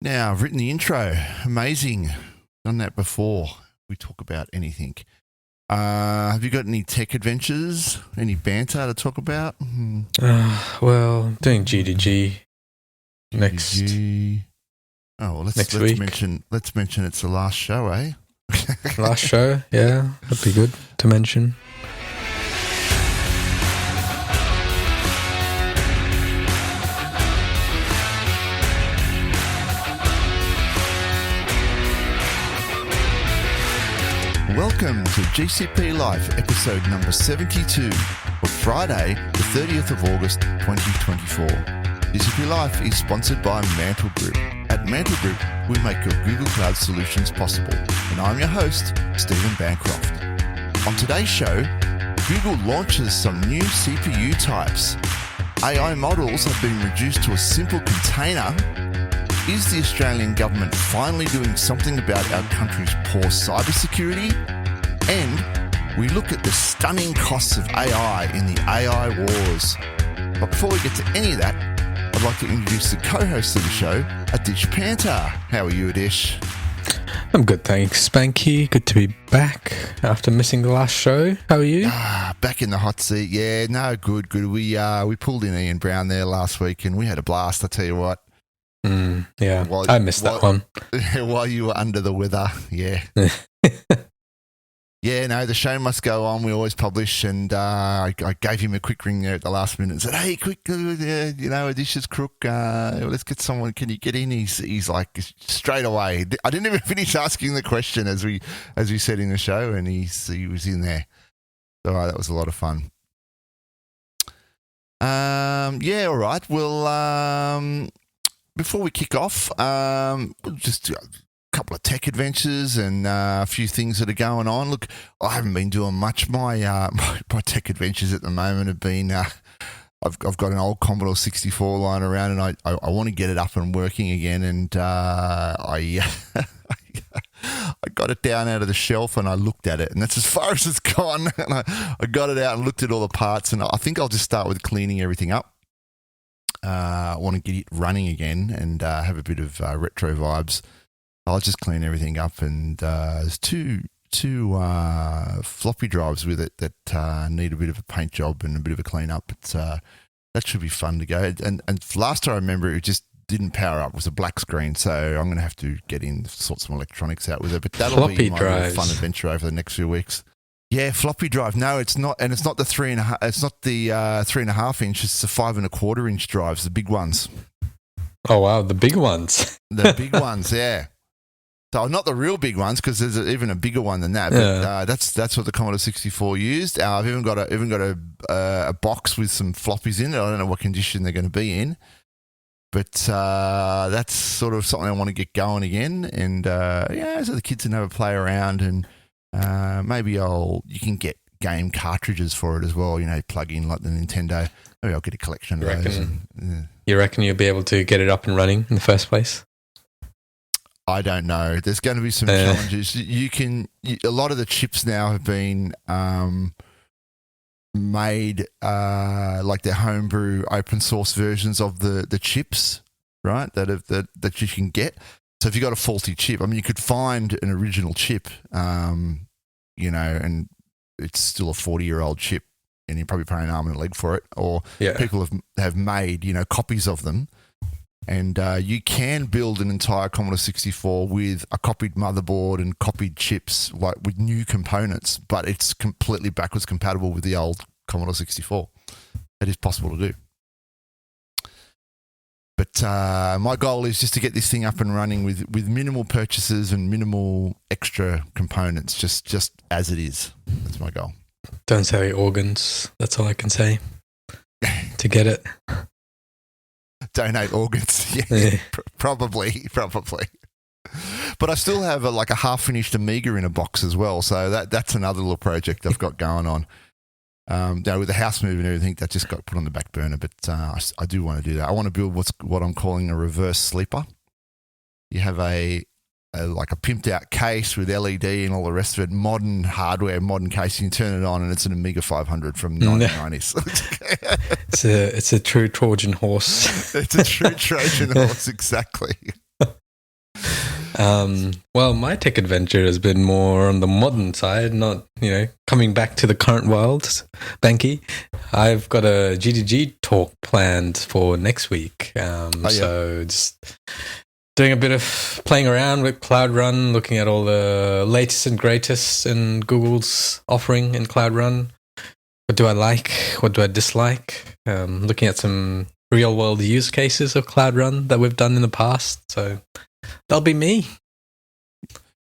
Now, I've written the intro. Amazing. Done that before. We talk about anything. Have you got any tech adventures? Any banter to talk about? Well, doing G2G next G. Oh, well, let's week. mention it's the last show, eh? Last show, yeah, that'd be good to mention. Welcome to GCP Life, episode number 72 for Friday, the 30th of August, 2024. GCP Life is sponsored by Mantle Group. At Mantle Group, we make your Google Cloud solutions possible. And I'm your host, Stephen Bancroft. On today's show, Google launches some new CPU types. AI models have been reduced to a simple container. Is the Australian government finally doing something about our country's poor cybersecurity? And we look at the stunning costs of AI in the AI wars. But before we get to any of that, I'd like to introduce the co-host of the show, Adish Panther. How are you, Adish? I'm good, thanks, Spanky. Good to be back after missing the last show. How are you? Back in the hot seat. Yeah, no, good. We pulled in Ian Brown there last week and we had a blast, I tell you what. Yeah, I missed that one. While you were under the weather, yeah. Yeah, no, the show must go on. We always publish, and I gave him a quick ring there at the last minute and said, "Hey, quick, Adish is crook. Let's get someone. Can you get in?" He's like straight away. I didn't even finish asking the question as we said in the show, and he was in there. So that was a lot of fun. Yeah, all right. Well, before we kick off, we'll just do a couple of tech adventures and a few things that are going on. Look, I haven't been doing much. My tech adventures at the moment have been, I've got an old Commodore 64 lying around and I want to get it up and working again. And I got it down out of the shelf and I looked at it and that's as far as it's gone. And I got it out and looked at all the parts and I think I'll just start with cleaning everything up. I want to get it running again and have a bit of retro vibes. I'll just clean everything up, and there's two floppy drives with it that need a bit of a paint job and a bit of a clean up. That should be fun to go. And last time I remember, it just didn't power up. It was a black screen, so I'm going to have to get in, sort some electronics out with it. But that'll floppy be my drives. Fun adventure over the next few weeks. Yeah, floppy drive. No, it's not, and it's not the 3.5. It's not the 3.5 inch. It's the 5 1/4 inch drives, the big ones. Oh wow, the big ones. The big ones, yeah. So not the real big ones because there's even a bigger one than that. But that's what the Commodore 64 used. I've even got a box with some floppies in it. I don't know what condition they're going to be in, but that's sort of something I want to get going again. And so the kids can have a play around, and maybe you can get game cartridges for it as well. You know, plug in like the Nintendo. Maybe I'll get a collection of those. You reckon you'll be able to get it up and running in the first place? I don't know. There's going to be some challenges. A lot of the chips now have been made like they're homebrew open source versions of the chips, right? That you can get. So if you got a faulty chip, I mean, you could find an original chip, and it's still a 40-year-old chip, and you're probably paying an arm and a leg for it. Or people have made copies of them. And you can build an entire Commodore 64 with a copied motherboard and copied chips, like with new components, but it's completely backwards compatible with the old Commodore 64. It is possible to do. But my goal is just to get this thing up and running with minimal purchases and minimal extra components, just as it is. That's my goal. Don't sell your organs. That's all I can say to get it. Donate organs. Yeah. Probably. But I still have a half-finished Amiga in a box as well, so that's another little project I've got going on. With the house move and everything, that just got put on the back burner, but I do want to do that. I want to build what I'm calling a reverse sleeper. You have a pimped out case with LED and all the rest of it, modern hardware, modern case. You can turn it on and it's an Amiga 500 from 1990s. It's a true Trojan horse. It's a true Trojan horse, exactly. Well, my tech adventure has been more on the modern side, not, coming back to the current world. Banky, I've got a GDG talk planned for next week. So just doing a bit of playing around with Cloud Run, looking at all the latest and greatest in Google's offering in Cloud Run. What do I like? What do I dislike? Looking at some real world use cases of Cloud Run that we've done in the past. So that'll be me.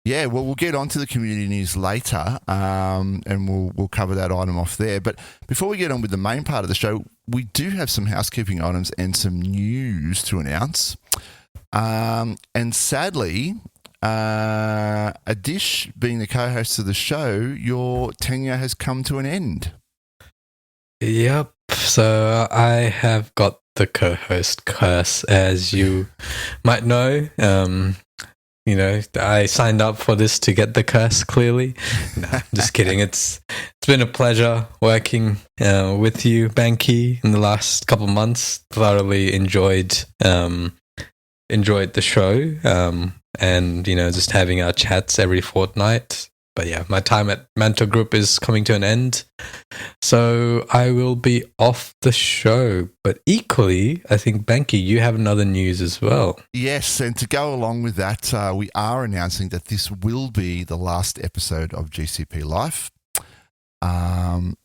Yeah, well, we'll get onto the community news later, and we'll cover that item off there. But before we get on with the main part of the show, we do have some housekeeping items and some news to announce. And sadly, Adish, being the co-host of the show, your tenure has come to an end. Yep. So I have got the co-host curse, as you might know. I signed up for this to get the curse, clearly. No, just kidding. It's been a pleasure working with you, Banky, in the last couple of months. Thoroughly enjoyed the show, and, just having our chats every fortnight. But yeah, my time at Mantle Group is coming to an end. So I will be off the show. But equally, I think, Banky, you have another news as well. Yes, and to go along with that, we are announcing that this will be the last episode of GCP Life. For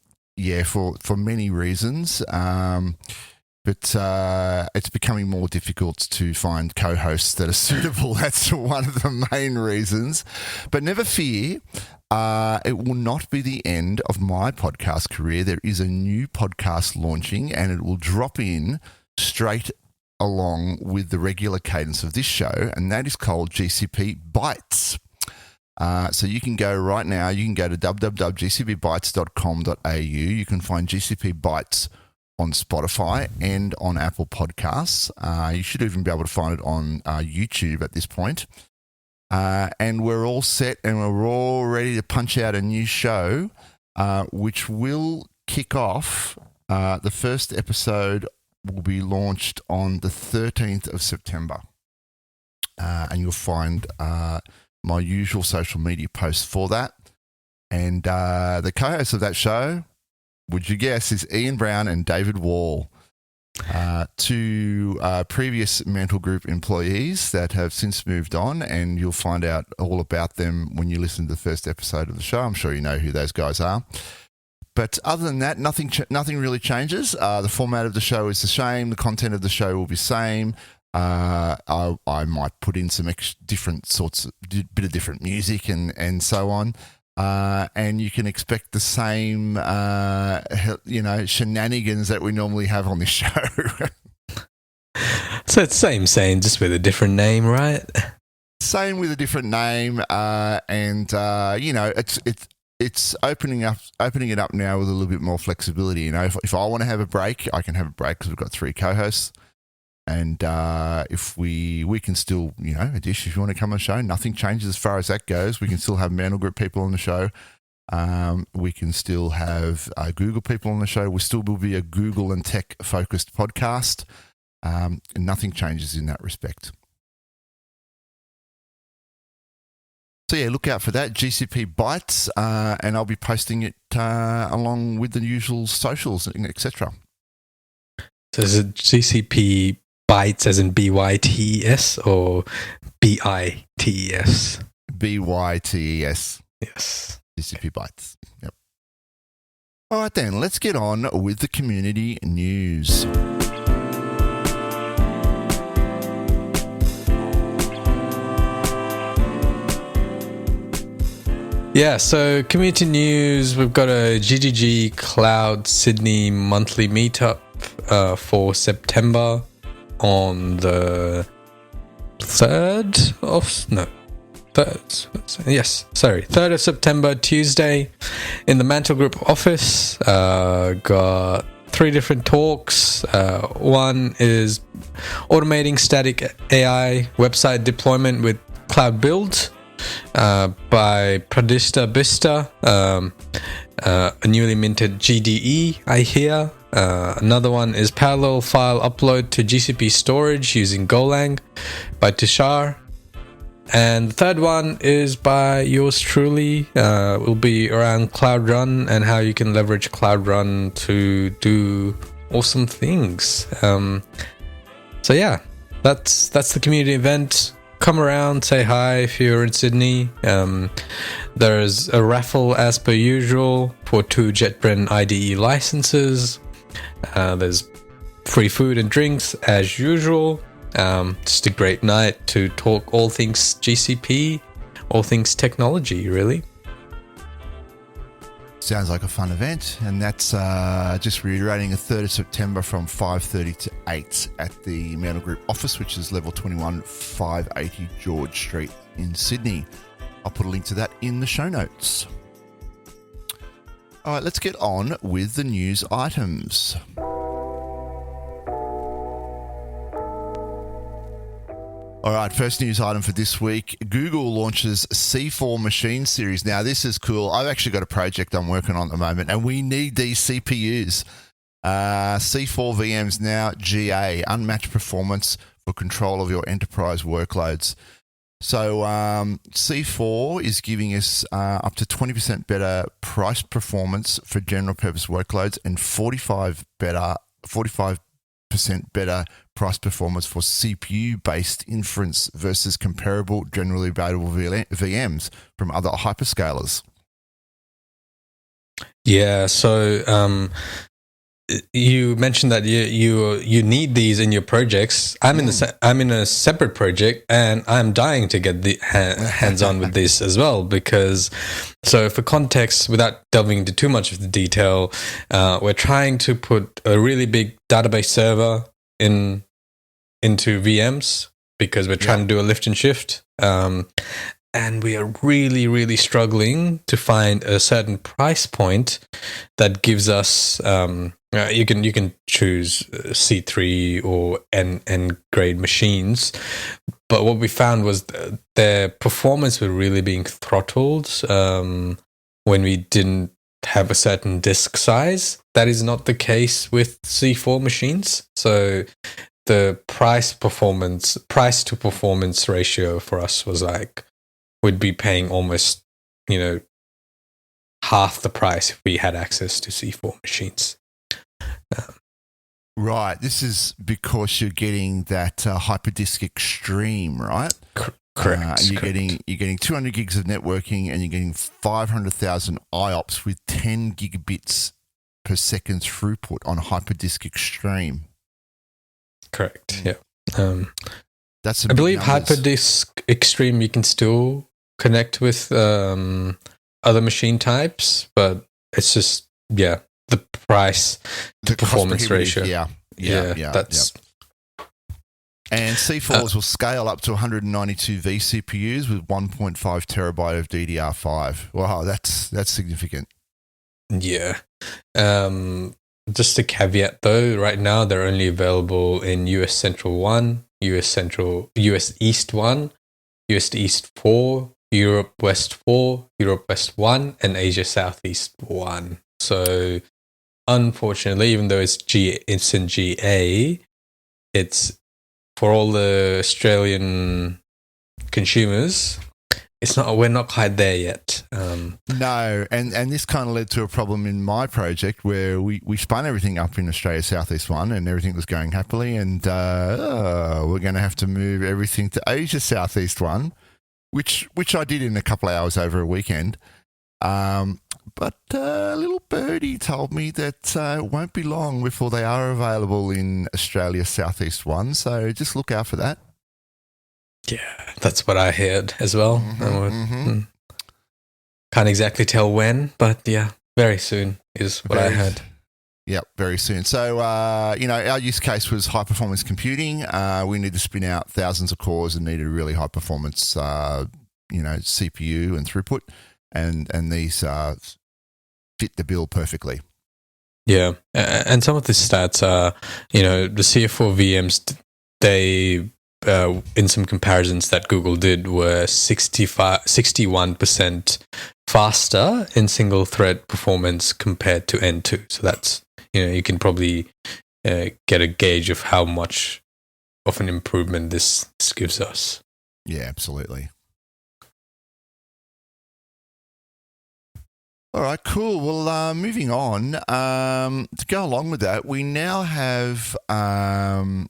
many reasons. But it's becoming more difficult to find co-hosts that are suitable. That's one of the main reasons. But never fear, it will not be the end of my podcast career. There is a new podcast launching, and it will drop in straight along with the regular cadence of this show, and that is called GCP Bytes. So you can go right now, you can go to www.gcpbytes.com.au. You can find GCP Bytes on Spotify and on Apple Podcasts. You should even be able to find it on YouTube at this point. And we're all set, and we're all ready to punch out a new show, which will kick off. The first episode will be launched on the 13th of September. And you'll find my usual social media posts for that. And the co-hosts of that show, would you guess, is Ian Brown and David Wall, two previous Mantle Group employees that have since moved on, and you'll find out all about them when you listen to the first episode of the show. I'm sure you know who those guys are. But other than that, nothing really changes. The format of the show is the same. The content of the show will be the same. I might put in some different music and so on. And you can expect the same, shenanigans that we normally have on this show. So it's same, just with a different name, right? Same with a different name, it's opening it up now with a little bit more flexibility. If I want to have a break, I can have a break because we've got 3 co-hosts. And if we can still, Adish, if you want to come on the show, nothing changes as far as that goes. We can still have Mantle Group people on the show. We can still have Google people on the show. We still will be a Google and tech-focused podcast. And nothing changes in that respect. So yeah, look out for that, GCP Bytes, and I'll be posting it along with the usual socials, etc. So is it GCP Bytes as in BYTES or BITES? BYTES. Yes. GCP Bytes. Yep. All right then, let's get on with the community news. Yeah, so community news, we've got a GGG Cloud Sydney monthly meetup for September on the 3rd of September, Tuesday, in the Mantle Group office. Got 3 different talks. One is automating static AI website deployment with Cloud Build by Pradista Bista, a newly minted GDE, I hear. Another one is parallel file upload to GCP storage using Golang by Tushar. And the third one is by yours truly. It will be around Cloud Run and how you can leverage Cloud Run to do awesome things. So yeah, that's the community event. Come around, say hi if you're in Sydney. There's a raffle as per usual for 2 JetBrains IDE licenses. There's free food and drinks as usual. Just a great night to talk all things GCP, all things technology, really. Sounds like a fun event, and that's just reiterating, the 3rd of September from 5:30 to 8 at the Mantle Group office, which is level 21, 580 George Street in Sydney. I'll put a link to that in the show notes. All right, let's get on with the news items. All right, first news item for this week. Google launches C4 machine series. Now, this is cool. I've actually got a project I'm working on at the moment, and we need these CPUs. C4 VMs now GA, unmatched performance for control of your enterprise workloads. So C4 is giving us up to 20% better price performance for general purpose workloads and 45% better price performance for CPU-based inference versus comparable generally available VMs from other hyperscalers. Yeah, so you mentioned that you need these in your projects. I'm in a separate project, and I'm dying to get the hands-on with this as well, because, so for context, without delving into too much of the detail, we're trying to put a really big database server into VMs because we're trying to do a lift and shift. And we are really, really struggling to find a certain price point that gives us. You can choose C3 or N grade machines, but what we found was their performance were really being throttled when we didn't have a certain disk size. That is not the case with C4 machines. So the price to performance ratio for us was like, we'd be paying almost, half the price if we had access to C4 machines. Right. This is because you're getting that Hyperdisk Extreme, right? Correct. You're getting 200 gigs of networking, and you're getting 500,000 IOPS with 10 gigabits per second throughput on Hyperdisk Extreme. Correct. Yeah. That's. I believe Hyperdisk Extreme you can still connect with other machine types, but it's just the price to performance ratio. Yeah. That's. And C4s will scale up to 192 vCPUs with 1.5 terabyte of DDR5. Wow, that's significant. Yeah. Just a caveat though, right now they're only available in US Central 1, US East 1, US East 4, Europe West 4, Europe West 1, and Asia Southeast 1. So unfortunately, even though it's in GA, it's for all the Australian consumers, we're not quite there yet. No, and this kind of led to a problem in my project where we spun everything up in Australia Southeast 1 and everything was going happily, and we're going to have to move everything to Asia Southeast 1, which I did in a couple of hours over a weekend. But a little birdie told me that it won't be long before they are available in Australia Southeast 1, so just look out for that. Yeah, that's what I heard as well. Can't exactly tell when, but yeah, very soon is what I heard. Yep, very soon. So, our use case was high-performance computing. We need to spin out thousands of cores and needed a really high-performance, CPU and throughput, and these fit the bill perfectly. Yeah, and some of the stats are, the CF4 VMs, they, in some comparisons that Google did, were 61% faster in single-thread performance compared to N2. So that's, you can probably get a gauge of how much of an improvement this gives us. Yeah, absolutely. All right, cool. Well, moving on. To go along with that, we now have some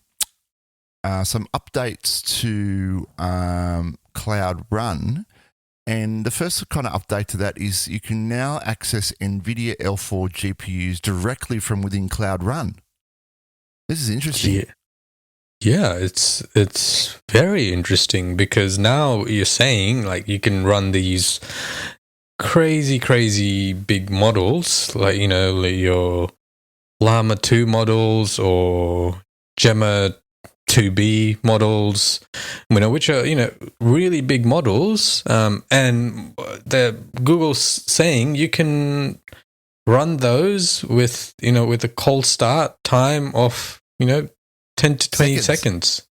updates to Cloud Run. And the first kind of update to that is you can now access NVIDIA L4 GPUs directly from within Cloud Run. This is interesting. Yeah, it's very interesting because now you're saying like you can run these crazy big models like, you know, like your Llama 2 models or Gemma 2B models, you know, which are, you know, really big models. And the Google's saying you can run those with, you know, with a cold start time of, you know, 10 to 20 seconds.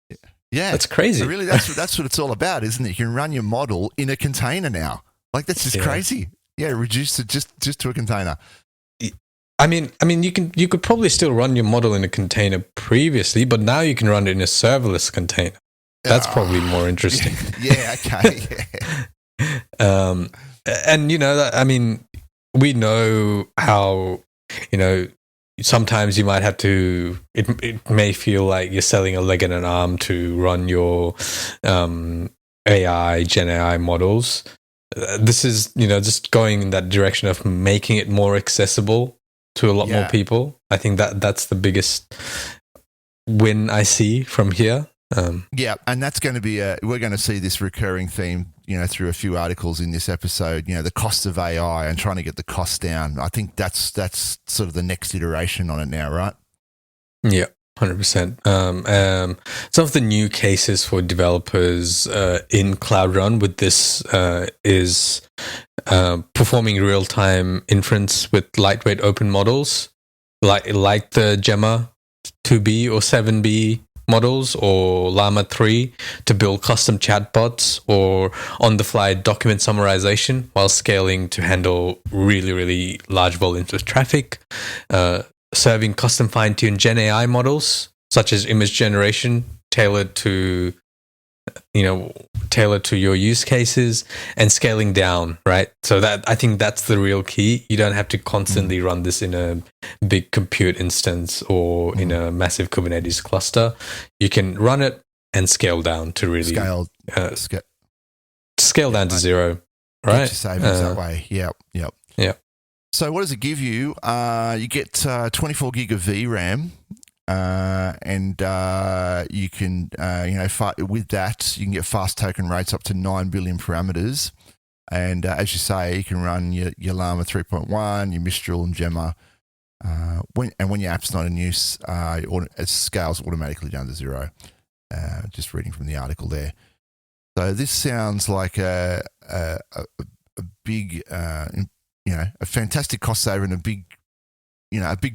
Yeah. That's crazy. So really, that's what it's all about, isn't it? You can run your model in a container now. Like, that's just crazy. Yeah, reduced it just to a container. I mean, you could probably still run your model in a container previously, but now you can run it in a serverless container. That's probably more interesting. Yeah, okay. Yeah. And, you know, I mean, we know how, you know, sometimes you might have to, it may feel like you're selling a leg and an arm to run your AI, Gen AI models. This is, you know, just going in that direction of making it more accessible to a lot more people. I think that's the biggest win I see from here. Yeah, and that's going to be we're going to see this recurring theme, you know, through a few articles in this episode, you know, the cost of AI and trying to get the cost down. I think that's sort of the next iteration on it now, right? Yeah, 100%. Some of the new cases for developers in Cloud Run with this is performing real-time inference with lightweight open models, like the Gemma 2B or 7B models or Llama 3 to build custom chatbots or on-the-fly document summarization while scaling to handle really large volumes of traffic, serving custom fine-tuned Gen AI models such as image generation tailored to your use cases, and scaling down, right? So that, I think that's the real key. You don't have to constantly run this in a big compute instance or in a massive Kubernetes cluster. You can run it and scale down to really scale down to zero, right? Get your savings that way. Yep. So what does it give you? You get 24 gig of VRAM. And you can, with that, you can get fast token rates up to 9 billion parameters. And as you say, you can run your Llama 3.1, your Mistral and Gemma. When your app's not in use, it scales automatically down to zero. Just reading from the article there. So this sounds like a big, a fantastic cost saver and a big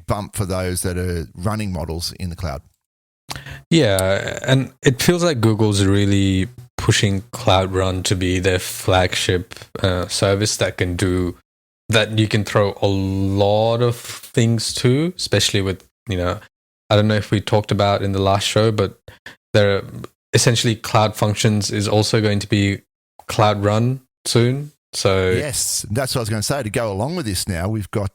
bump for those that are running models in the cloud. Yeah, and it feels like Google's really pushing Cloud Run to be their flagship service that you can throw a lot of things to, especially with, I don't know if we talked about in the last show, but there are essentially Cloud Functions is also going to be Cloud Run soon. So yes, that's what I was going to say. To go along with this now, we've got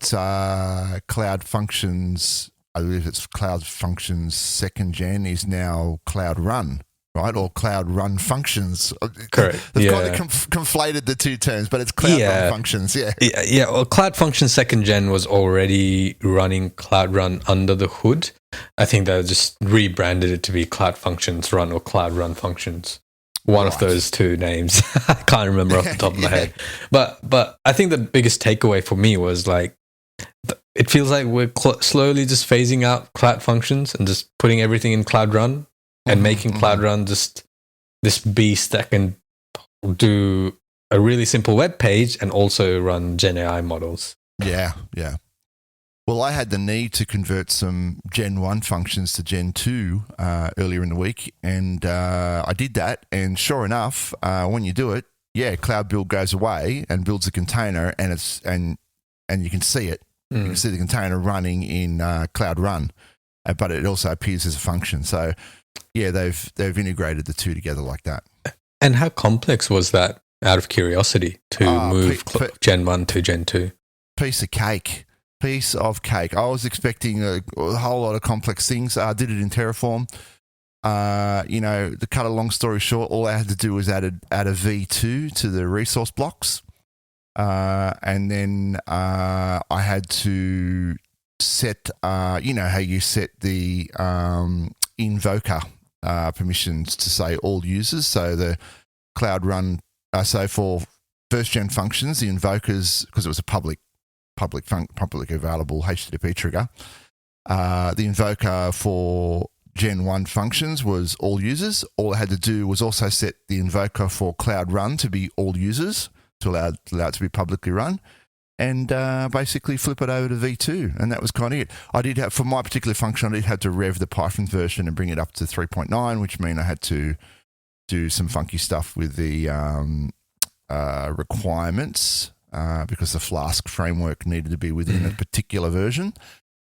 Cloud Functions. I believe it's Cloud Functions 2nd Gen is now Cloud Run, right? Or Cloud Run Functions. Correct. They've kind of conflated the two terms, but it's Cloud Run Functions, Yeah, well, Cloud Functions 2nd Gen was already running Cloud Run under the hood. I think they just rebranded it to be Cloud Functions Run or Cloud Run Functions. One of those two names. I can't remember off the top of my head. But I think the biggest takeaway for me was like, it feels like we're slowly just phasing out Cloud Functions and just putting everything in Cloud Run and making Cloud Run just this beast that can do a really simple web page and also run Gen AI models. Yeah. Well, I had the need to convert some Gen 1 functions to Gen 2 earlier in the week, and I did that. And sure enough, when you do it, Cloud Build goes away and builds a container, and you can see it. You can see the container running in Cloud Run, but it also appears as a function. So, they've integrated the two together like that. And how complex was that, out of curiosity, to move Gen 1 to Gen 2? piece of cake. Piece of cake. I was expecting a whole lot of complex things. I did it in Terraform. To cut a long story short, all I had to do was add a V2 to the resource blocks. And then I had to set, how you set the invoker permissions to say all users. So the Cloud Run, so for first gen functions, the invokers, because it was a publicly available HTTP trigger, the invoker for Gen 1 functions was all users. All I had to do was also set the invoker for Cloud Run to be all users to allow it to be publicly run, and basically flip it over to V2, and that was kind of it. I did have, for my particular function, I did have to rev the Python version and bring it up to 3.9, which meant I had to do some funky stuff with the requirements because the Flask framework needed to be within a particular version.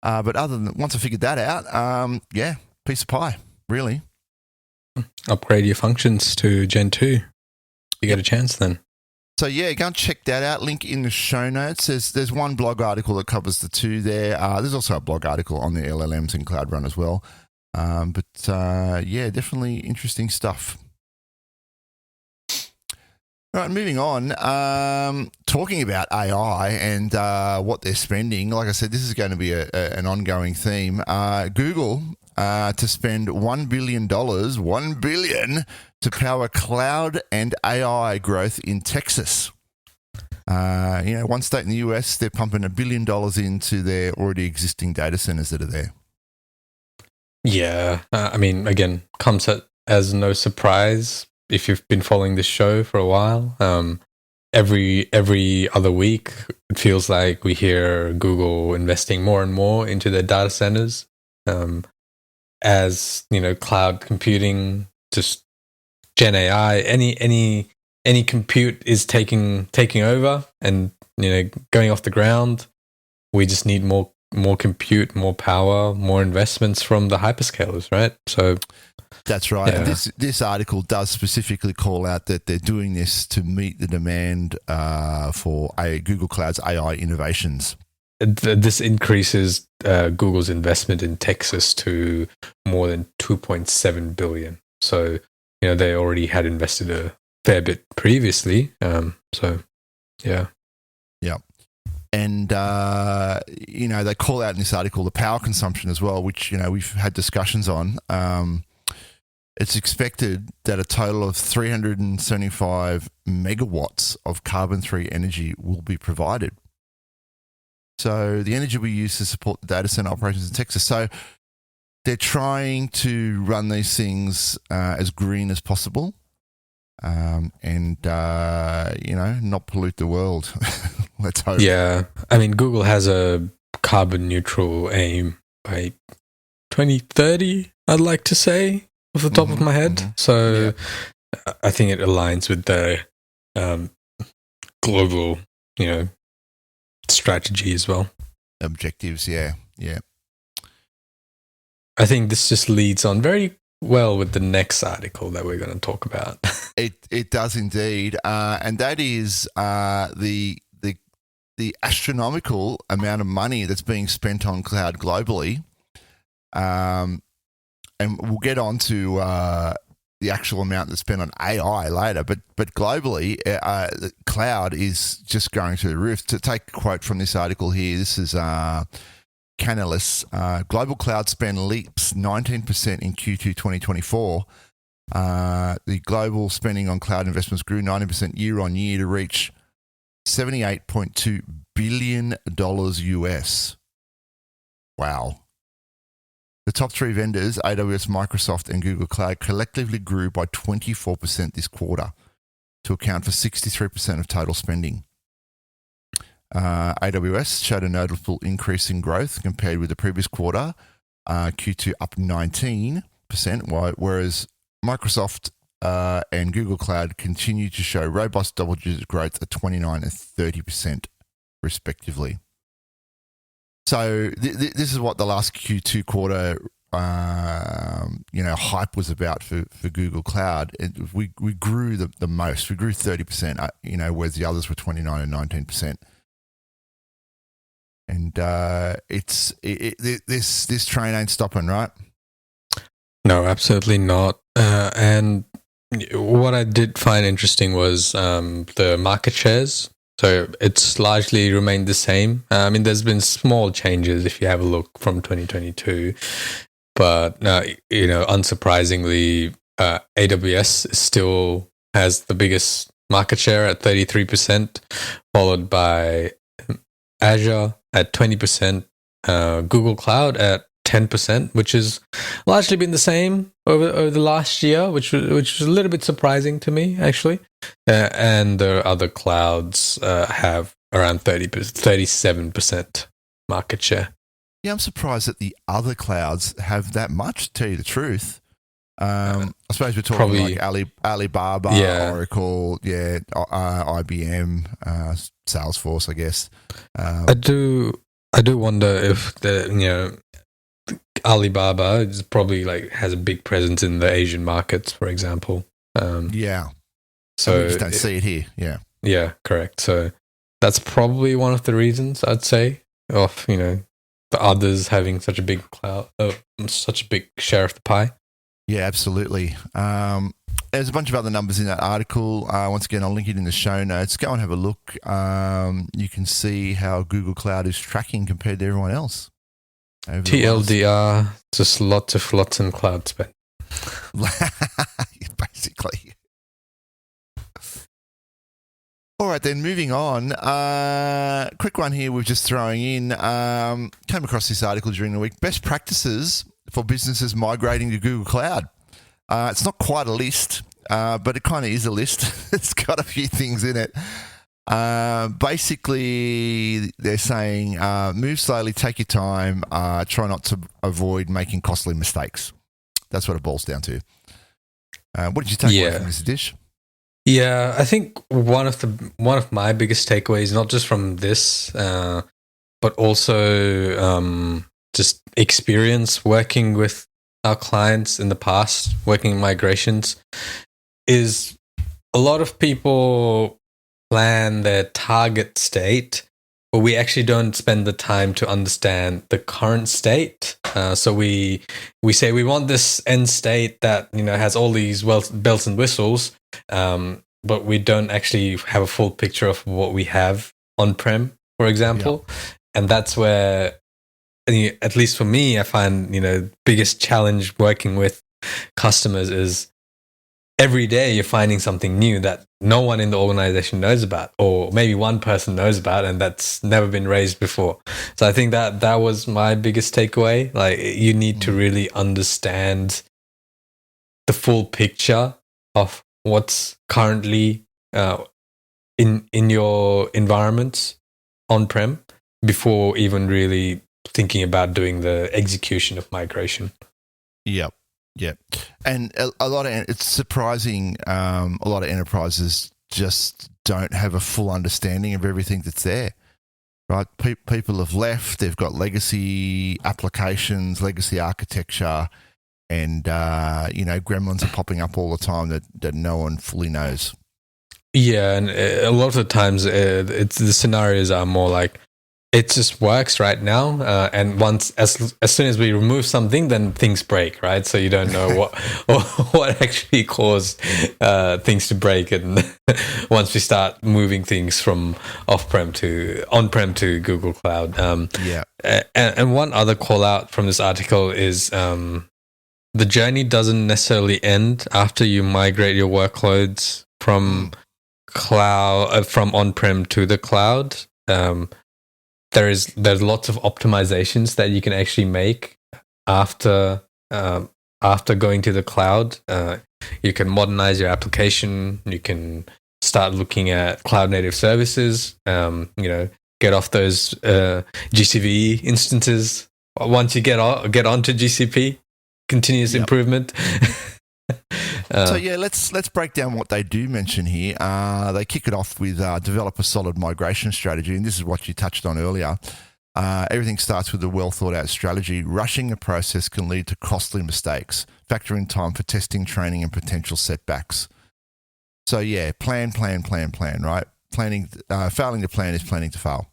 But other than once I figured that out, piece of pie, really. Upgrade your functions to Gen 2. You get a chance then. So, go and check that out. Link in the show notes. There's one blog article that covers the two there. There's also a blog article on the LLMs in Cloud Run as well. Definitely interesting stuff. All right, moving on. Talking about AI and what they're spending. Like I said, this is going to be an ongoing theme. Google to spend $1 billion, $1 billion to power cloud and AI growth in Texas. One state in the US, they're pumping $1 billion into their already existing data centers that are there. Yeah, again, comes as no surprise if you've been following this show for a while. Every other week, it feels like we hear Google investing more and more into their data centers. As cloud computing, just Gen AI, any compute is taking over and going off the ground. We just need more compute, more power, more investments from the hyperscalers, right? So that's right. Yeah. And this article does specifically call out that they're doing this to meet the demand for Google Cloud's AI innovations. This increases Google's investment in Texas to more than $2.7 billion. So, they already had invested a fair bit previously. Yeah. Yeah. And, they call out in this article the power consumption as well, which, we've had discussions on. It's expected that a total of 375 megawatts of carbon-free energy will be provided. So the energy we use to support the data center operations in Texas. So they're trying to run these things as green as possible, and not pollute the world. Let's hope. Yeah, Google has a carbon neutral aim by 2030. I'd like to say off the top of my head. Mm-hmm. So I think it aligns with the global, strategy as well. Objectives, yeah. I think this just leads on very well with the next article that we're going to talk about. It does indeed, and that is the astronomical amount of money that's being spent on cloud globally, and we'll get on to the actual amount that's spent on AI later, but globally, the cloud is just going through the roof. To take a quote from this article here, this is Canalys. Global cloud spend leaps 19% in Q2 2024. The global spending on cloud investments grew 90% year on year to reach $78.2 billion US. Wow. The top three vendors, AWS, Microsoft, and Google Cloud, collectively grew by 24% this quarter to account for 63% of total spending. AWS showed a notable increase in growth compared with the previous quarter, Q2 up 19%, whereas Microsoft and Google Cloud continue to show robust double-digit growth at 29% and 30%, respectively. So this is what the last Q2 quarter, hype was about for Google Cloud. We grew the most. We grew 30%, whereas the others were 29 and 19%. and this train ain't stopping, right? No, absolutely not. And what I did find interesting was the market shares. So it's largely remained the same. I mean, there's been small changes if you have a look from 2022, but unsurprisingly, AWS still has the biggest market share at 33%, followed by Azure at 20%, Google Cloud at 10%, which has largely been the same over the last year, which was a little bit surprising to me, actually. And the other clouds have around 37% market share. Yeah, I'm surprised that the other clouds have that much, to tell you the truth. I suppose we're talking probably, like Alibaba, Oracle, IBM, Salesforce, I guess. I do wonder if Alibaba is probably has a big presence in the Asian markets, for example. So we just don't see it here. Yeah, correct. So that's probably one of the reasons, I'd say, of the others having such a big such a big share of the pie. Yeah, absolutely. There's a bunch of other numbers in that article. Once again, I'll link it in the show notes. Go and have a look. You can see how Google Cloud is tracking compared to everyone else. TLDR, just lots in cloud spend. Basically. All right, then moving on. Quick one here we're just throwing in. Came across this article during the week. Best practices for businesses migrating to Google Cloud. It's not quite a list, but it kind of is a list. It's got a few things in it. Basically, they're saying move slowly, take your time, try not to avoid making costly mistakes. That's what it boils down to. What did you take away from this, Dish? Yeah, I think one of my biggest takeaways, not just from this, but also just experience working with our clients in the past, working in migrations, is a lot of people plan their target state, but we actually don't spend the time to understand the current state. So we say we want this end state that has all these bells and whistles, but we don't actually have a full picture of what we have on-prem, for example. Yeah. And that's where, at least for me, I find biggest challenge working with customers is every day you're finding something new that no one in the organization knows about, or maybe one person knows about, and that's never been raised before. So I think that was my biggest takeaway. Like, you need to really understand the full picture of what's currently in your environment on-prem before even really thinking about doing the execution of migration. Yep. And it's surprising, a lot of enterprises just don't have a full understanding of everything that's there, right? People have left, they've got legacy applications, legacy architecture, and, gremlins are popping up all the time that no one fully knows. Yeah, and a lot of the times the scenarios are more like, it just works right now, and as soon as we remove something, then things break, right? So you don't know what actually caused things to break, and once we start moving things from on-prem to Google Cloud. And one other call out from this article is the journey doesn't necessarily end after you migrate your workloads from from on-prem to the cloud. There's lots of optimizations that you can actually make after going to the cloud. You can modernize your application. You can start looking at cloud native services. Get off those GCVE instances. Once you get onto GCP, continuous improvement. So let's break down what they do mention here. They kick it off with develop a solid migration strategy, and this is what you touched on earlier. Everything starts with a well thought out strategy. Rushing the process can lead to costly mistakes. Factor in time for testing, training, and potential setbacks. So plan, right? Failing to plan is planning to fail.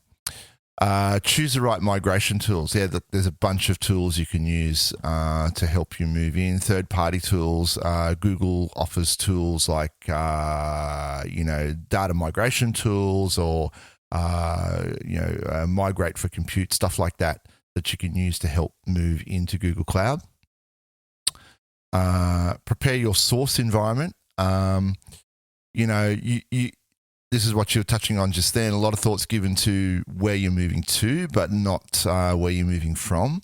Choose the right migration tools. Yeah, there's a bunch of tools you can use to help you move in. Third-party tools. Google offers tools like data migration tools or Migrate for Compute, stuff like that you can use to help move into Google Cloud. Prepare your source environment. This is what you were touching on just then. A lot of thoughts given to where you're moving to, but not where you're moving from.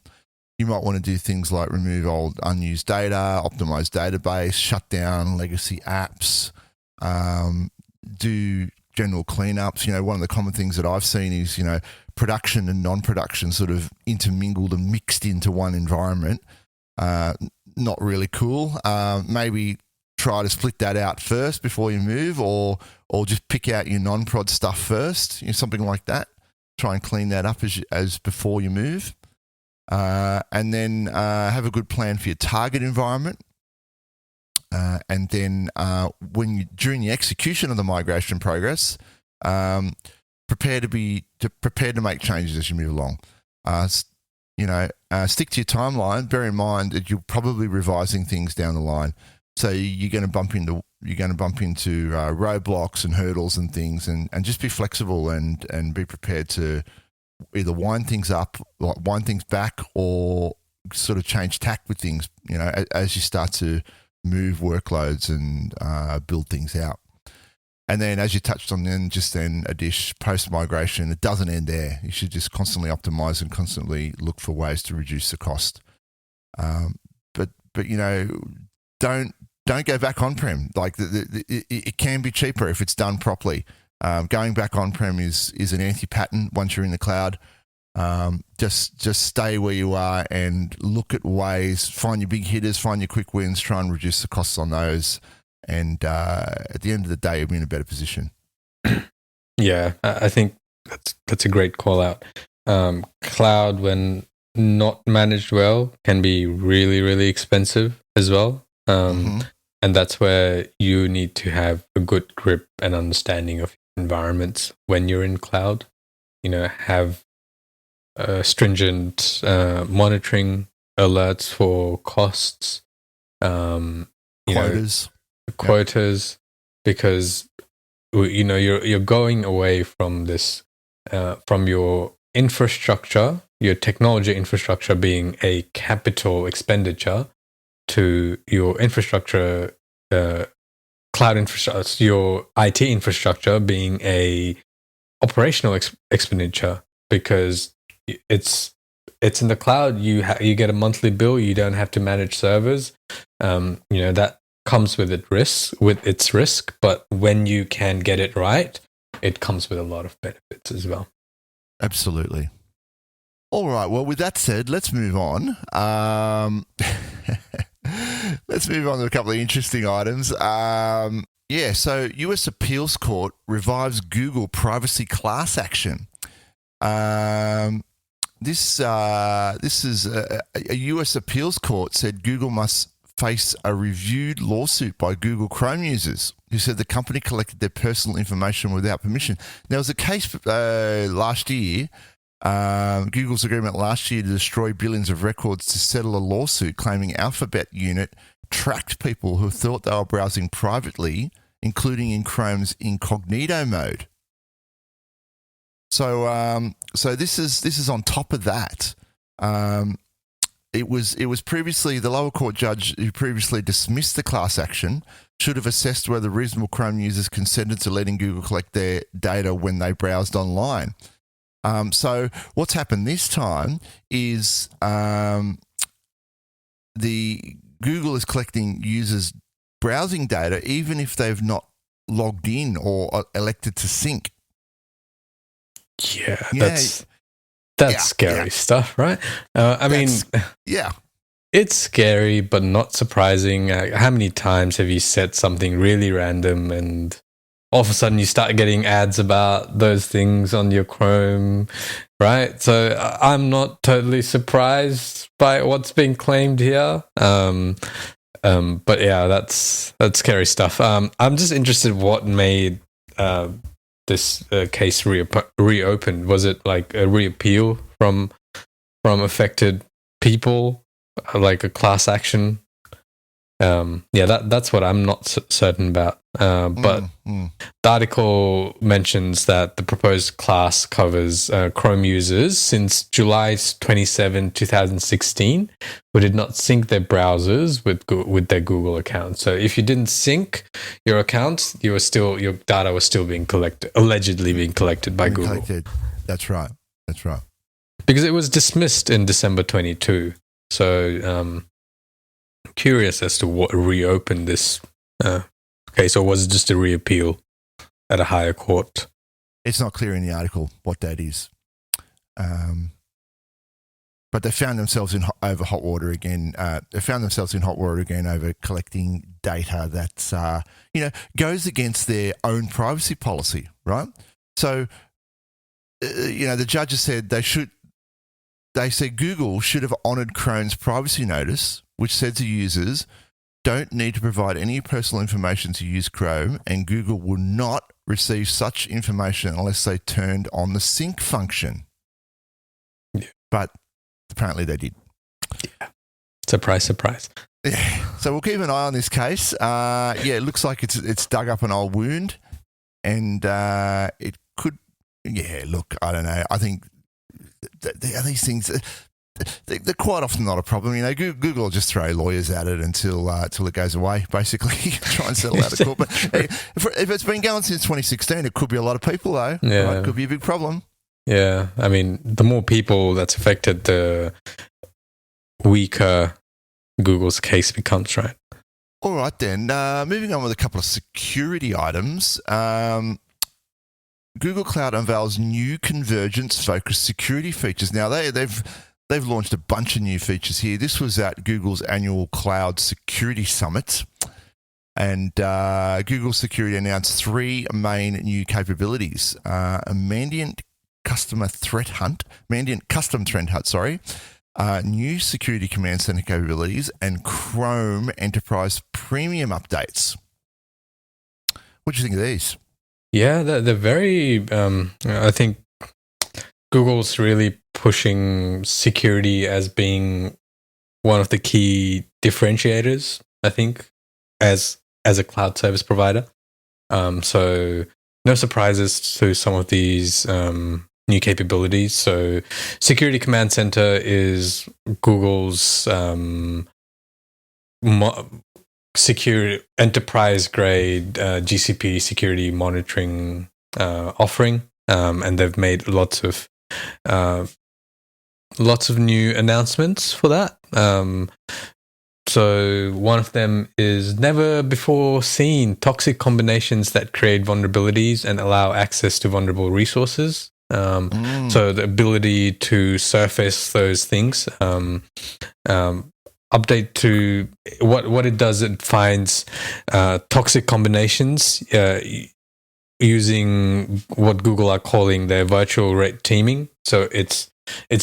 You might want to do things like remove old unused data, optimize database, shut down legacy apps, do general cleanups. One of the common things that I've seen is, production and non-production sort of intermingled and mixed into one environment. Not really cool. Maybe try to split that out first before you move, or just pick out your non-prod stuff first, something like that. Try and clean that up as before you move. And then have a good plan for your target environment. And then during the execution of the migration progress, prepare to make changes as you move along. Stick to your timeline. Bear in mind that you're probably revising things down the line. So you're going to bump into roadblocks and hurdles and things, and just be flexible and be prepared to either wind things back, or sort of change tack with things. As you start to move workloads and build things out. And then, as you touched on, a dish post migration. It doesn't end there. You should just constantly optimize and constantly look for ways to reduce the cost. But don't go back on-prem. Like it can be cheaper if it's done properly. Going back on-prem is an anti-pattern once you're in the cloud. Just stay where you are and look at ways, find your big hitters, find your quick wins, try and reduce the costs on those. And at the end of the day, you'll be in a better position. Yeah, I think that's a great call out. Cloud, when not managed well, can be really, really expensive as well. And that's where you need to have a good grip and understanding of environments when you're in cloud. Have stringent monitoring alerts for costs, quotas, because you're going away from this, from your infrastructure, your technology infrastructure being a capital expenditure, to your infrastructure, cloud infrastructure, your IT infrastructure being a operational expenditure, because it's in the cloud. You get a monthly bill. You don't have to manage servers. That comes with its risk. But when you can get it right, it comes with a lot of benefits as well. Absolutely. All right. Well, with that said, let's move on. Let's move on to a couple of interesting items. So US Appeals Court revives Google privacy class action. This is a US Appeals Court said Google must face a reviewed lawsuit by Google Chrome users who said the company collected their personal information without permission. There was a case last year. Google's agreement last year to destroy billions of records to settle a lawsuit claiming Alphabet Unit tracked people who thought they were browsing privately, including in Chrome's incognito mode. So this is on top of that. It was previously the lower court judge who previously dismissed the class action should have assessed whether reasonable Chrome users consented to letting Google collect their data when they browsed online. So what's happened this time is the Google is collecting users' browsing data even if they've not logged in or elected to sync. Yeah, that's scary stuff, right? It's scary, but not surprising. How many times have you said something really random and all of a sudden you start getting ads about those things on your Chrome, right? So I'm not totally surprised by what's being claimed here. But yeah, that's scary stuff. I'm just interested what made the this case reopened? Was it like a reappeal from affected people, like a class action? That's what I'm not certain about. But the article mentions that the proposed class covers Chrome users since July 27, 2016, who did not sync their browsers with their Google account. So if you didn't sync your accounts, your data was still being collected, allegedly being collected by Google. That's right. Because it was dismissed in December 22. So curious as to what reopened this case, or was it just a reappeal at a higher court? It's not clear in the article what that is. But they found themselves over hot water again. Over collecting data that goes against their own privacy policy, right? So, the judges said they said Google should have honoured Chrome's privacy notice, which said to users, don't need to provide any personal information to use Chrome, and Google will not receive such information unless they turned on the sync function. Yeah. But apparently they did. Yeah. Surprise, surprise. Yeah. So we'll keep an eye on this case. It looks like it's dug up an old wound, and it could. Yeah, look, I don't know. I think these things. They're quite often not a problem. Google will just throw lawyers at it until it goes away, basically, try and settle out of court. But if it's been going since 2016, it could be a lot of people, though. Yeah. Right? It could be a big problem. Yeah, I mean, the more people that's affected, the weaker Google's case becomes, right? All right, then. Moving on with a couple of security items. Google Cloud unveils new convergence-focused security features. Now, they've launched a bunch of new features here. This was at Google's annual Cloud Security Summit. And Google Security announced 3 main new capabilities. A Mandiant Custom Threat Hunt, new Security Command Center capabilities, and Chrome Enterprise Premium updates. What do you think of these? Yeah, they're very, I think Google's really pushing security as being one of the key differentiators, I think, as a cloud service provider. So no surprises to some of these new capabilities. So Security Command Center is Google's secure enterprise grade GCP security monitoring offering, and they've made lots of new announcements for that. So one of them is never before seen toxic combinations that create vulnerabilities and allow access to vulnerable resources. So the ability to surface those things. Update to what it does. It finds toxic combinations using what Google are calling their virtual red teaming. So it's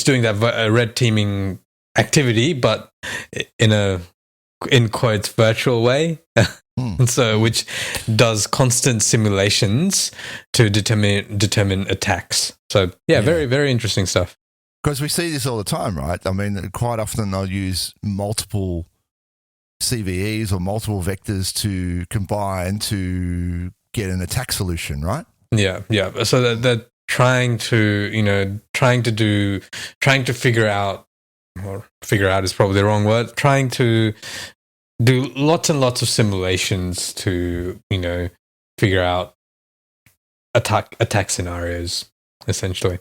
doing that red teaming activity, but in quotes virtual way. So which does constant simulations to determine attacks. So yeah, very, very interesting stuff. Because we see this all the time, right? I mean, quite often they'll use multiple CVEs or multiple vectors to combine to get an attack solution, right? Yeah. So they're trying to figure out, or figure out is probably the wrong word, trying to do lots and lots of simulations to, figure out attack scenarios, essentially.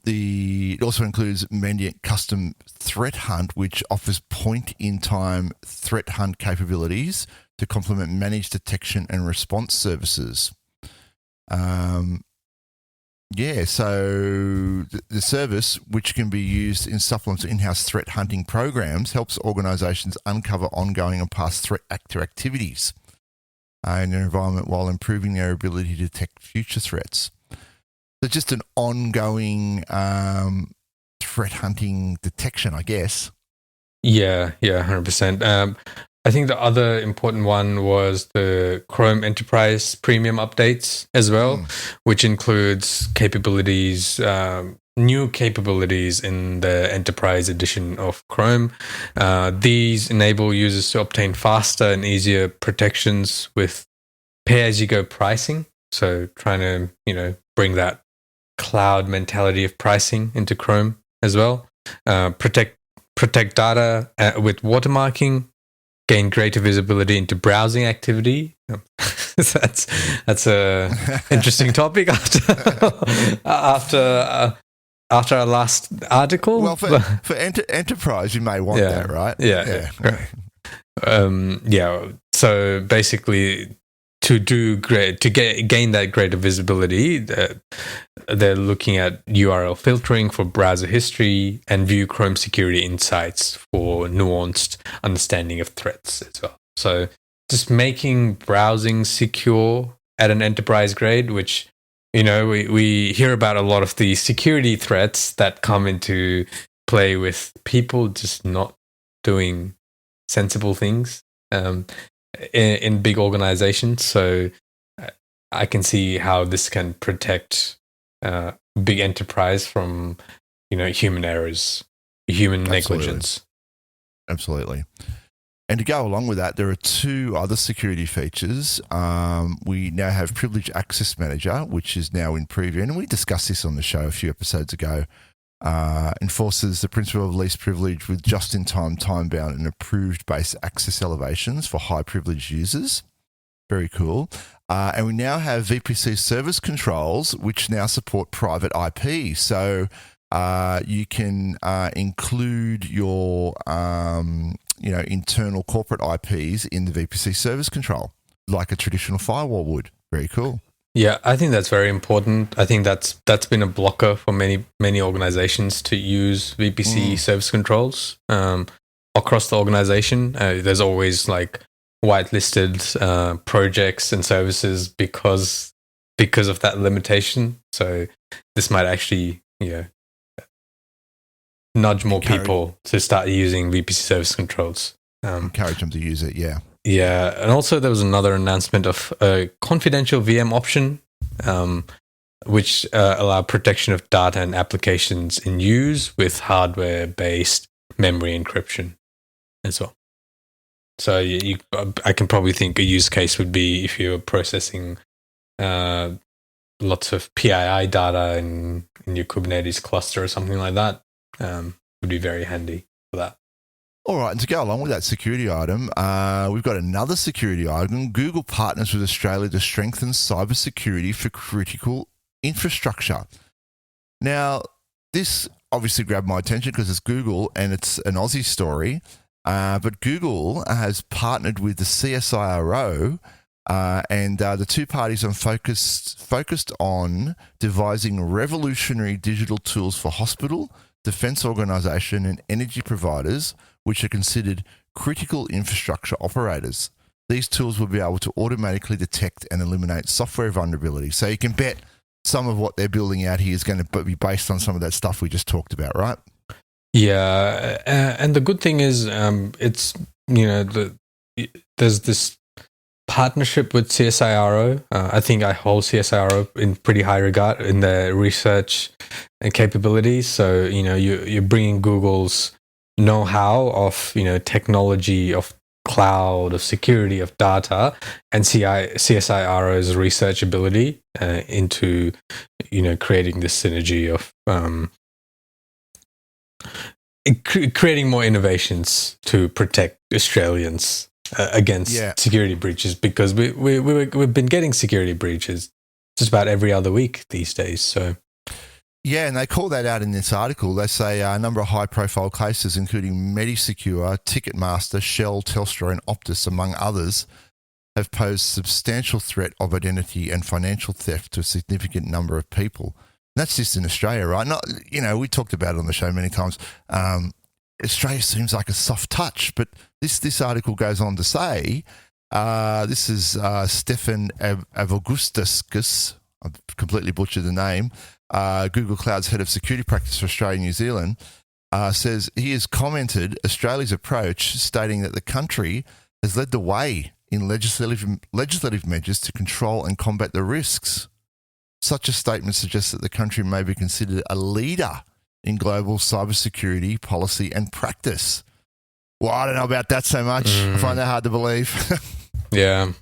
It also includes Mandiant Custom Threat Hunt, which offers point-in-time threat hunt capabilities to complement managed detection and response services. So the service, which can be used in supplement to in-house threat hunting programs, helps organisations uncover ongoing and past threat actor activities in their environment while improving their ability to detect future threats. So just an ongoing threat hunting detection, I guess. Yeah, 100%. I think the other important one was the Chrome Enterprise Premium updates as well, which includes capabilities, new capabilities in the Enterprise edition of Chrome. These enable users to obtain faster and easier protections with pay-as-you-go pricing. So trying to, bring that cloud mentality of pricing into Chrome as well. Protect data with watermarking. Gain greater visibility into browsing activity. That's a interesting topic after our last article. Well, for enterprise, you may want that, right? Yeah. So basically, to gain that greater visibility, they're looking at URL filtering for browser history and view Chrome security insights for nuanced understanding of threats as well. So just making browsing secure at an enterprise grade, which, we hear about a lot of the security threats that come into play with people just not doing sensible things in big organizations. So I can see how this can protect big enterprise from, human errors, human negligence. Absolutely. And to go along with that, there are two other security features. We now have Privilege Access Manager, which is now in preview, and we discussed this on the show a few episodes ago. Enforces the principle of least privilege with just-in-time, time-bound, and approved-based access elevations for high-privileged users. Very cool. And we now have VPC service controls, which now support private IP. So you can include your internal corporate IPs in the VPC service control, like a traditional firewall would. Very cool. Yeah, I think that's very important. I think that's been a blocker for many organizations to use VPC service controls across the organization. There's always like whitelisted projects and services because of that limitation. So this might actually nudge more people to start using VPC service controls. Encourage them to use it, yeah. Yeah, and also there was another announcement of a confidential VM option, which allowed protection of data and applications in use with hardware-based memory encryption as well. So I can probably think a use case would be if you're processing lots of PII data in your Kubernetes cluster or something like that. Would be very handy for that. All right, and to go along with that security item, we've got another security item. Google partners with Australia to strengthen cybersecurity for critical infrastructure. Now, this obviously grabbed my attention because it's Google and it's an Aussie story, but Google has partnered with the CSIRO and the two parties are focused on devising revolutionary digital tools for hospital, defence organisation and energy providers which are considered critical infrastructure operators. These tools will be able to automatically detect and eliminate software vulnerabilities. So you can bet some of what they're building out here is going to be based on some of that stuff we just talked about, right? Yeah, and the good thing is it's, there's this partnership with CSIRO. I think I hold CSIRO in pretty high regard in their research and capabilities. So, you're bringing Google's know-how of, technology, of cloud, of security, of data, and CSIRO's research ability into, creating this synergy of creating more innovations to protect Australians against security breaches, because we've been getting security breaches just about every other week these days. So. Yeah, and they call that out in this article. They say a number of high-profile cases, including Medisecure, Ticketmaster, Shell, Telstra and Optus, among others, have posed substantial threat of identity and financial theft to a significant number of people. And that's just in Australia, right? Not, we talked about it on the show many times. Australia seems like a soft touch, but this article goes on to say, this is Stefan Avogustus, I've completely butchered the name, Google Cloud's head of security practice for Australia and New Zealand, says he has commented Australia's approach, stating that the country has led the way in legislative measures to control and combat the risks. Such a statement suggests that the country may be considered a leader in global cybersecurity policy and practice. Well, I don't know about that so much. I find that hard to believe. Yeah,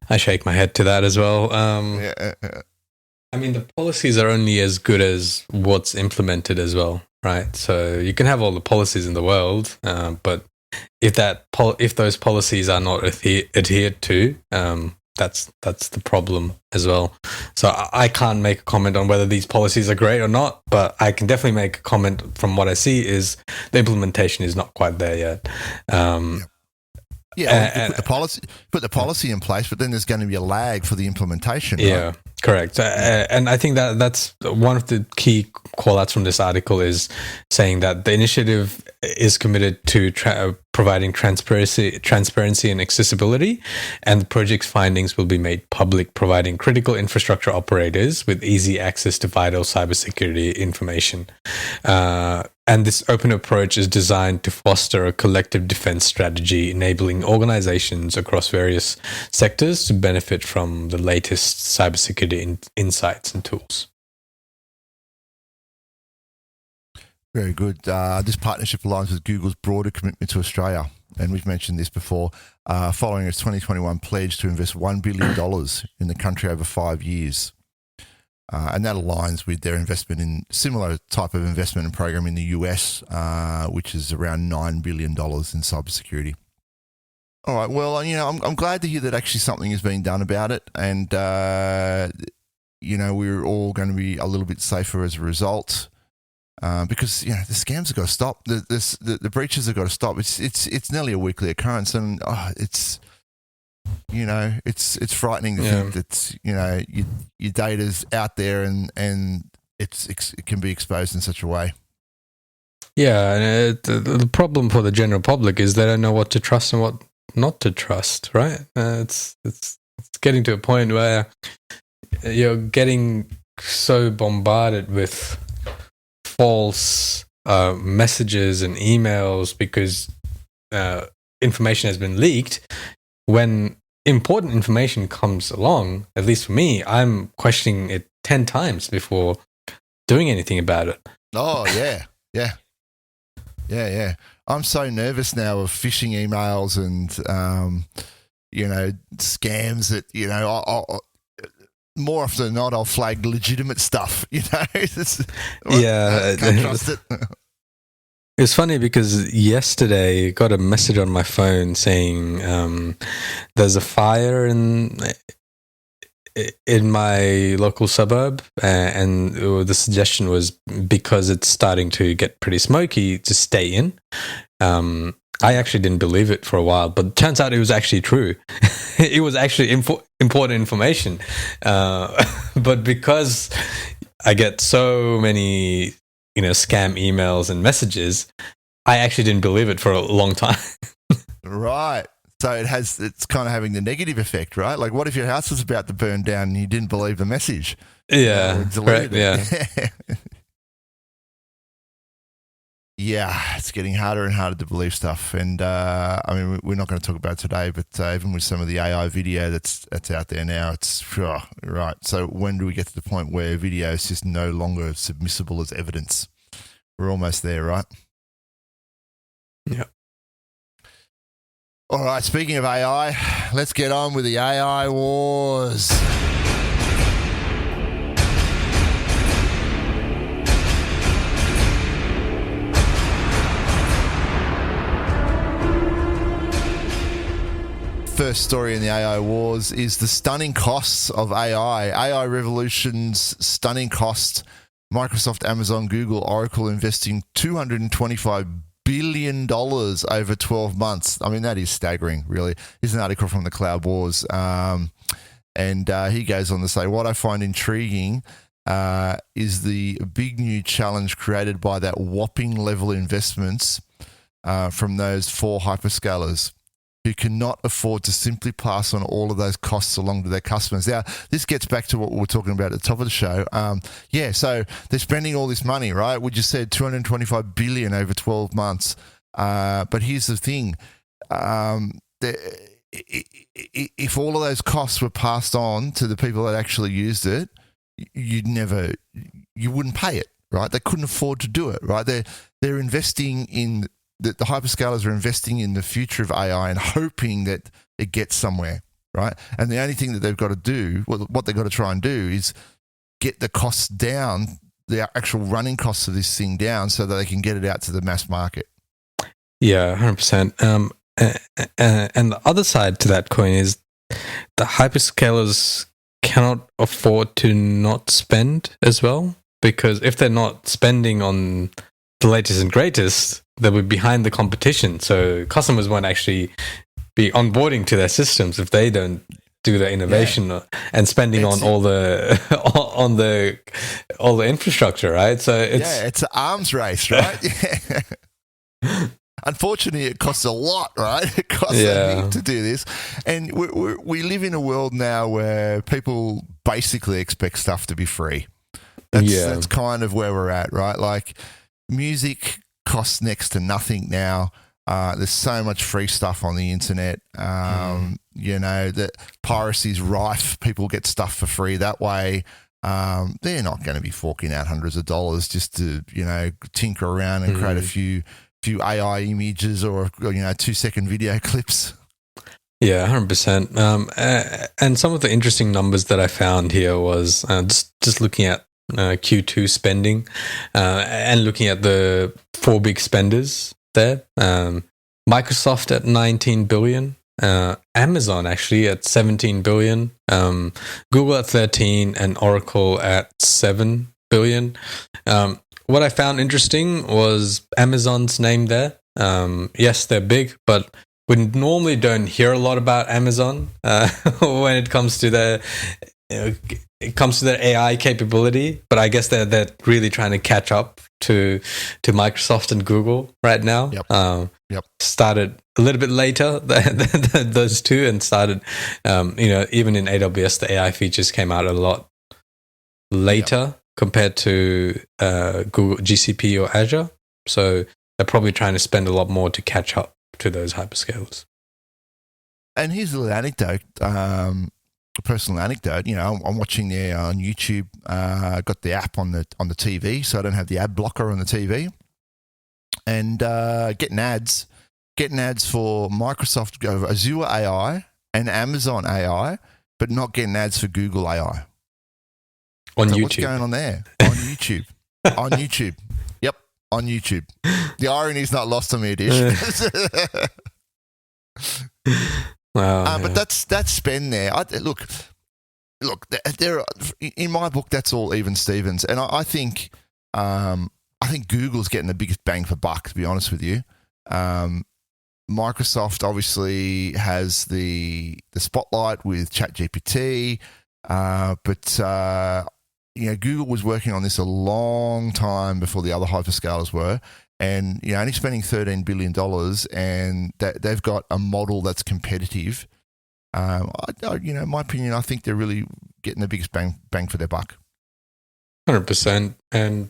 I shake my head to that as well. Yeah. I mean, the policies are only as good as what's implemented as well, right? So you can have all the policies in the world, but if those policies are not adhered to, that's the problem as well. So I can't make a comment on whether these policies are great or not, but I can definitely make a comment from what I see is the implementation is not quite there yet. Put the policy in place, but then there's going to be a lag for the implementation. Right? Yeah, correct. And I think that's one of the key call-outs from this article is saying that the initiative is committed to providing transparency and accessibility, and the project's findings will be made public, providing critical infrastructure operators with easy access to vital cybersecurity information. And this open approach is designed to foster a collective defense strategy, enabling organizations across various sectors to benefit from the latest cybersecurity insights and tools. Very good. This partnership aligns with Google's broader commitment to Australia. And we've mentioned this before, following its 2021 pledge to invest $1 billion in the country over 5 years. And that aligns with their investment in similar type of investment and program in the US, which is around $9 billion in cybersecurity. All right. Well, I'm glad to hear that actually something is being done about it. And, we're all going to be a little bit safer as a result. Because the scams have got to stop. The breaches have got to stop. It's nearly a weekly occurrence, and it's frightening to think that your data's out there and it can be exposed in such a way. Yeah, and the problem for the general public is they don't know what to trust and what not to trust. Right? It's getting to a point where you're getting so bombarded with false messages and emails because information has been leaked. When important information comes along, at least for me, I'm questioning it 10 times before doing anything about it. Oh, yeah. I'm so nervous now of phishing emails and, scams that, more often than not, I'll flag legitimate stuff, Yeah. Can't trust it. It's funny because yesterday I got a message on my phone saying there's a fire in my local suburb, and the suggestion was because it's starting to get pretty smoky to stay in. I actually didn't believe it for a while, but it turns out it was actually true. It was actually important information. But because I get so many, scam emails and messages, I actually didn't believe it for a long time. Right. So it's kind of having the negative effect, right? Like, what if your house was about to burn down and you didn't believe the message? Yeah. Correct, yeah. Yeah, it's getting harder and harder to believe stuff. And, we're not going to talk about it today, but even with some of the AI video that's out there now, it's right. So when do we get to the point where video is just no longer submissible as evidence? We're almost there, right? Yeah. All right, speaking of AI, let's get on with the AI wars. First story in the AI wars is the stunning costs of AI. AI revolution's stunning costs. Microsoft, Amazon, Google, Oracle investing $225 billion over 12 months. I mean, that is staggering, really. Here's an article from the Cloud Wars. And he goes on to say, what I find intriguing is the big new challenge created by that whopping level investments from those 4 hyperscalers who cannot afford to simply pass on all of those costs along to their customers. Now, this gets back to what we were talking about at the top of the show. So they're spending all this money, right? We just said $225 billion over 12 months. But here's the thing. if all of those costs were passed on to the people that actually used it, you wouldn't pay it, right? They couldn't afford to do it, right? They're investing in the hyperscalers are investing in the future of AI and hoping that it gets somewhere, right? And the only thing that they've got to do, what they've got to try and do, is get the costs down, the actual running costs of this thing down, so that they can get it out to the mass market. Yeah, 100%. And the other side to that coin is the hyperscalers cannot afford to not spend as well, because if they're not spending on the latest and greatest, they'll be behind the competition. So customers won't actually be onboarding to their systems if they don't do the innovation and spending on all the infrastructure, right? So it's an arms race, right? Unfortunately, it costs a lot, right? It costs a heap to do this. And we live in a world now where people basically expect stuff to be free. That's kind of where we're at, right? Like, music costs next to nothing now. There's so much free stuff on the internet. You know, that piracy's rife. People get stuff for free that way. They're not going to be forking out hundreds of dollars just to, you know, tinker around and create a few AI images or 2-second video clips. Yeah, 100%. And some of the interesting numbers that I found here was just looking at Q2 spending and looking at the 4 big spenders there. Microsoft at 19 billion, Amazon actually at 17 billion, Google at 13, and Oracle at 7 billion. What I found interesting was Amazon's name there. Yes, they're big, but we normally don't hear a lot about Amazon when it comes to their AI capability. But I guess they're really trying to catch up to Microsoft and Google right now. Yep. Started a little bit later than those two, and started, even in AWS, the AI features came out a lot later compared to Google GCP or Azure. So they're probably trying to spend a lot more to catch up to those hyperscalers. And here's a little anecdote, a personal anecdote. You know, I'm watching there on YouTube. Got the app on the TV, so I don't have the ad blocker on the TV. And getting ads for Microsoft Azure AI and Amazon AI, but not getting ads for Google AI. On YouTube. What's going on there? On YouTube. On YouTube. Yep, on YouTube. The irony is not lost on me, Dish. Wow. But that's spend there. Look. There. In my book, that's all even Stevens, and I think Google's getting the biggest bang for buck. To be honest with you, Microsoft obviously has the spotlight with ChatGPT, but Google was working on this a long time before the other hyperscalers were, and only spending $13 billion, and they've got a model that's competitive. In my opinion, I think they're really getting the biggest bang for their buck. 100%. And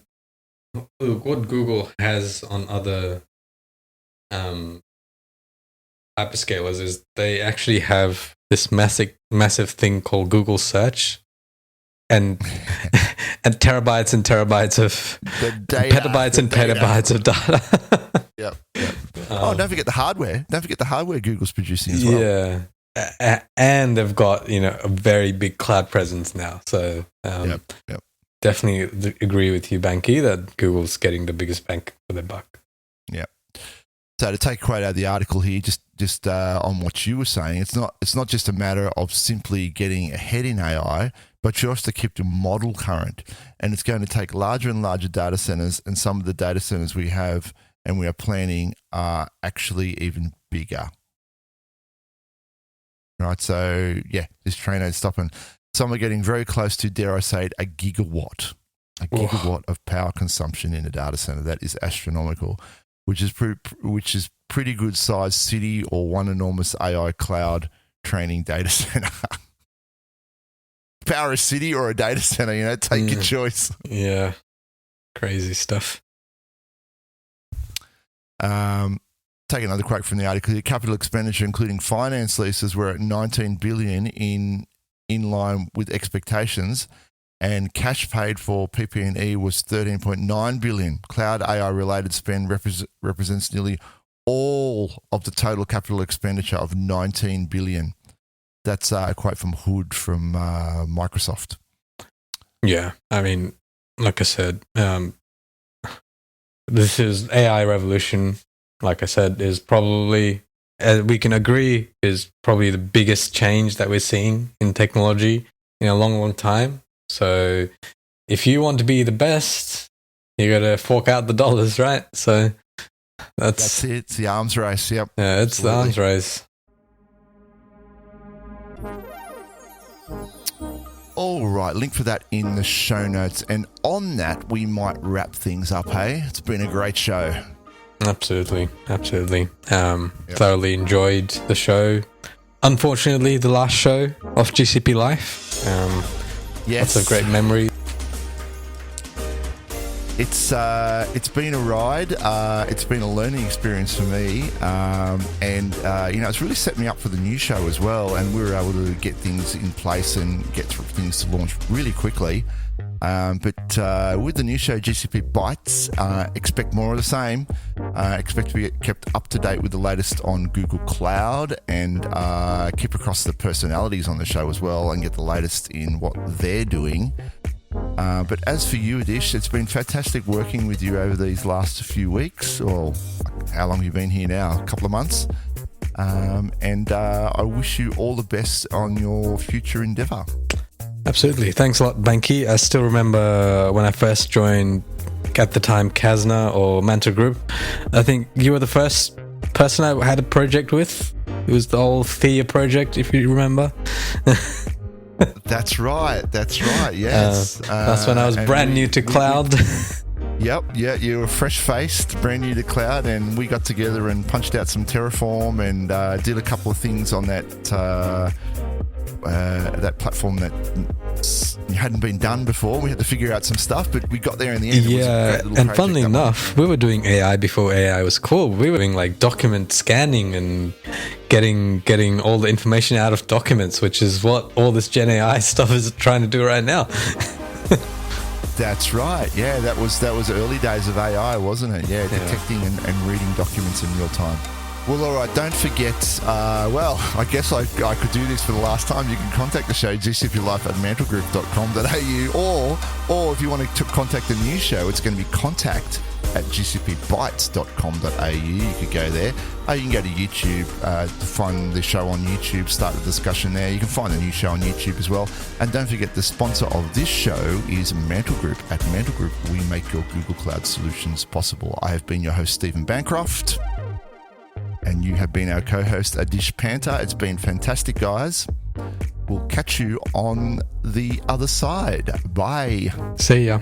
what Google has on other hyperscalers is they actually have this massive thing called Google Search, and terabytes and terabytes of petabytes and petabytes of data. Yep. Don't forget the hardware. Don't forget the hardware Google's producing as well. Yeah. And they've got, a very big cloud presence now. So definitely agree with you, Banky, that Google's getting the biggest bang for their buck. Yeah. So to take a quote out of the article here, just on what you were saying, it's not just a matter of simply getting ahead in AI, but you also keep your model current. And it's going to take larger and larger data centers, and some of the data centers we have and we are planning are actually even bigger. Right, so this train ain't stopping. Some are getting very close to, dare I say it, a gigawatt of power consumption in a data center. That is astronomical, which is pretty good sized city or one enormous AI cloud training data center. Power a city or a data center, take your choice. Yeah, crazy stuff. take another quote from the article. Your capital expenditure, including finance leases, were at 19 billion in line with expectations, and cash paid for PP&E was 13.9 billion. Cloud AI-related spend represents nearly all of the total capital expenditure of 19 billion. That's a quote from Hood from Microsoft. Yeah, I mean, like I said, this is AI revolution. Like I said, is probably, we can agree, is probably the biggest change that we're seeing in technology in a long, long time. So if you want to be the best, you got to fork out the dollars, right? So that's it. It's the arms race. Yep. Yeah, it's Absolutely. the arms race. All right, link for that in the show notes. And on that, we might wrap things up, hey? It's been a great show. Absolutely. Thoroughly enjoyed the show. Unfortunately, the last show of GCP Life. Yes. Lots of great memories. It's been a ride. It's been a learning experience for me, and it's really set me up for the new show as well. And we were able to get things in place and get things to launch really quickly. But with the new show, GCP Bytes, expect more of the same. Expect to be kept up to date with the latest on Google Cloud, and keep across the personalities on the show as well, and get the latest in what they're doing. But as for you, Adish, it's been fantastic working with you over these last few weeks, or how long have you been here now? A couple of months. And I wish you all the best on your future endeavour. Absolutely. Thanks a lot, Banky. I still remember when I first joined, at the time, Kasna or Manta Group. I think you were the first person I had a project with. It was the old Thea project, if you remember. That's right. Yes. That's when I was brand new to cloud. Yep. Yeah, you were fresh-faced, brand new to cloud, and we got together and punched out some Terraform and did a couple of things on that platform that hadn't been done before. We had to figure out some stuff, but we got there in the end. Yeah, and funnily enough, we were doing AI before AI was cool. We were doing like document scanning and getting all the information out of documents, which is what all this Gen AI stuff is trying to do right now. That's right. Yeah, that was early days of AI, wasn't it? Yeah, detecting and reading documents in real time. Well, all right, don't forget, I guess I could do this for the last time. You can contact the show, gcplife@mantelgroup.com.au, or if you want to contact the new show, it's going to be contact@gcpbytes.com.au. You could go there. You can go to YouTube to find the show on YouTube, start the discussion there. You can find the new show on YouTube as well. And don't forget, the sponsor of this show is Mantle Group. At Mantle Group, we make your Google Cloud solutions possible. I have been your host, Stephen Bancroft. And you have been our co-host, Adish Panta. It's been fantastic, guys. We'll catch you on the other side. Bye. See ya.